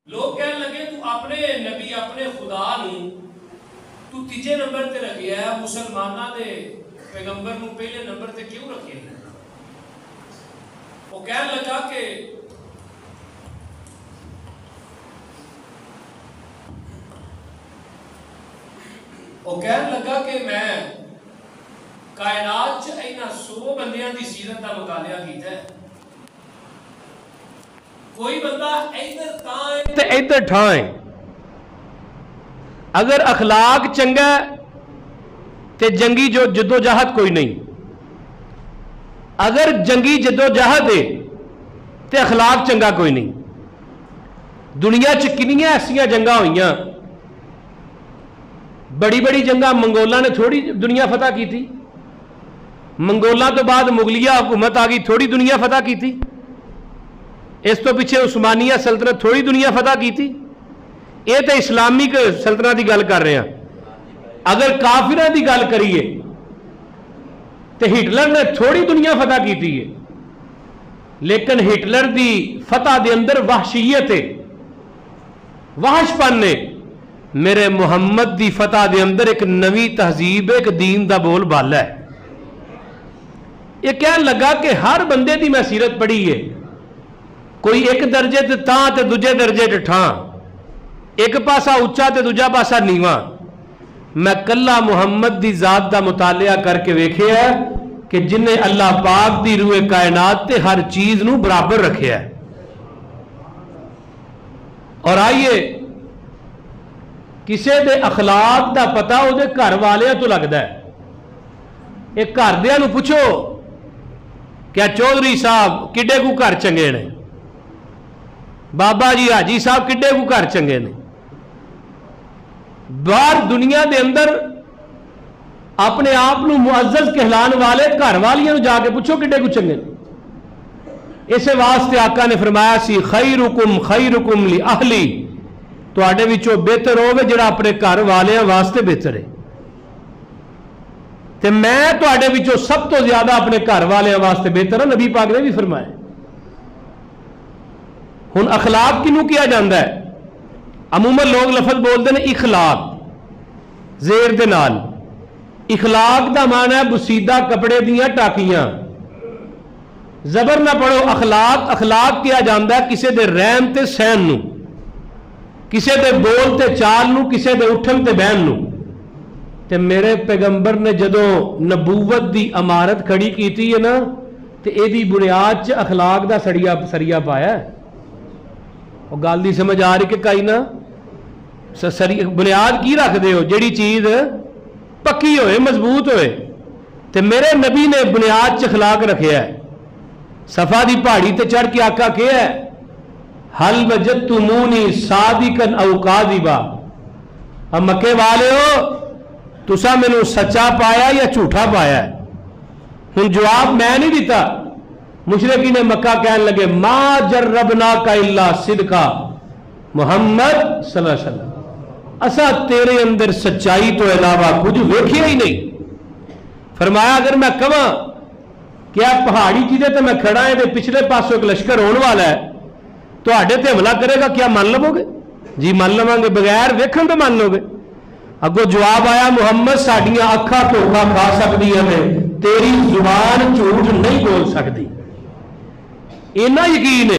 لوگ کہنے لگے تو اپنے نبی اپنے خدا نو تو تیجے نمبر تے رکھیا ہے، مسلمانہ دے پیغمبر نو پہلے نمبر تے کیوں رکھیا ہے؟ وہ کہنے لگا کہ میں کائنات چ اینا 100 بندیاں دی سیرت دا مطالعہ کیتا ہے، کوئی بندہ ادھر تائیں تے ادھر ٹھائیں، اگر اخلاق چنگا تے جنگی جو جدوجہد کوئی نہیں، اگر جنگی جدوجہد ہے تے اخلاق چنگا کوئی نہیں۔ دنیا چ کنیاں ایسیاں جنگاں ہوئیاں، بڑی بڑی جنگاں منگولاں نے تھوڑی دنیا فتح کی تھی، منگولاں تو بعد مغلیہ حکومت آ گئی، تھوڑی دنیا فتح کی تھی، اس تو پیچھے عثمانیہ سلطنت تھوڑی دنیا فتح کی تھی۔ یہ تو اسلامی سلطنت کی گل کر رہے ہیں۔ اگر کافروں کی گل کریے تو ہٹلر نے تھوڑی دنیا فتح کی تھی، لیکن ہٹلر دی فتح دے اندر وحشیت ہے، وحش پن نے، میرے محمد دی فتح دے اندر ایک نوی تہذیب ایک دین دا بول بالا ہے۔ یہ کہنے لگا کہ ہر بندے دی میں سیرت پڑھی ہے، کوئی ایک درجے تے تاں تے دوجے درجے تے ٹھاں، ایک پاسا اچا تے دوجا پاسا نیواں، میں کلا محمد دی ذات دا مطالعہ کر کے ویکھیا ہے کہ جنہیں اللہ پاک دی روح کائنات تے ہر چیز نو برابر رکھیا ہے۔ اور آئیے کسے دے اخلاق دا پتہ او دے گھر والیاں تو لگدا ہے۔ ایک گھر دیاں نو پوچھو کیا چودھری صاحب کڈے کو گھر چنگے نے، بابا جی حاجی صاحب کڈے کو گھر چنگے نے۔ باہر دنیا دے اندر اپنے آپ نو معزز کہلان والے گھر والیاں نو جا کے پوچھو کڈے کو چنگے نے۔ اسے واسطے آقا نے فرمایا سی خیرکم خیرکم لی اہلی، تو آڈے وچوں بہتر ہوگے جڑا اپنے گھر والیاں واسطے بہتر ہے، تے میں تو آڈے وچوں سب تو زیادہ اپنے گھر والیاں واسطے بہتر ہے، نبی پاک نے بھی فرمایا۔ ہن اخلاق کنوں کیا جاندہ ہے؟ عموماً لوگ لفظ بولتے ہیں اخلاق زیر دے نال، اخلاق دا معنی ہے بسیدہ کپڑے دیاں ٹاکیاں، زبر نہ پڑھو۔ اخلاق کیا جاندہ ہے کسے دے رہن تے سہن نو، کسے دے بول تے چال نو، کسے دے اٹھن تے بہن نو۔ تے میرے پیغمبر نے جدو نبوت دی امارت کھڑی کیتی ہے نا، تے اے دی بنیاد چ اخلاق دا سریا پایا ہے۔ اور گل دی سمجھ آ رہی کہ کئی نا بنیاد کی رکھ دے ہو جیڑی چیز پکی ہوئے مضبوط ہوئے، تے میرے نبی نے بنیاد چ اخلاق رکھے ہے۔ صفا دی پہاڑی تے چڑھ کے آقا کہے ہے حل وجدتمونی صادقا او کاذبا، اب مکے والے ہو تسا مینوں سچا پایا یا جھوٹا پایا ہے؟ ہن جواب میں نہیں دیتا، مشرکین مکہ کہنے لگے ما جربناک الا صدقا، محمد صلی اللہ علیہ وسلم اسا تیرے اندر سچائی تو علاوہ کچھ ویکھیا ہی نہیں۔ فرمایا اگر میں کہاں کیا پہاڑی جیدے تے میں کھڑا ہے دے پچھلے پاسوں ایک لشکر ہونے والا ہے تو آڈے تے حملہ کرے گا، کیا مان لو گے؟ جی مان لواں گے، بغیر ویکھن تو مان لو گے۔ اگو جواب آیا محمد ساڈیاں اکھاں دھوکا کھا سکدیاں نے، تیری زبان جھوٹ نہیں بول سکتی۔ اینا یقین ہے۔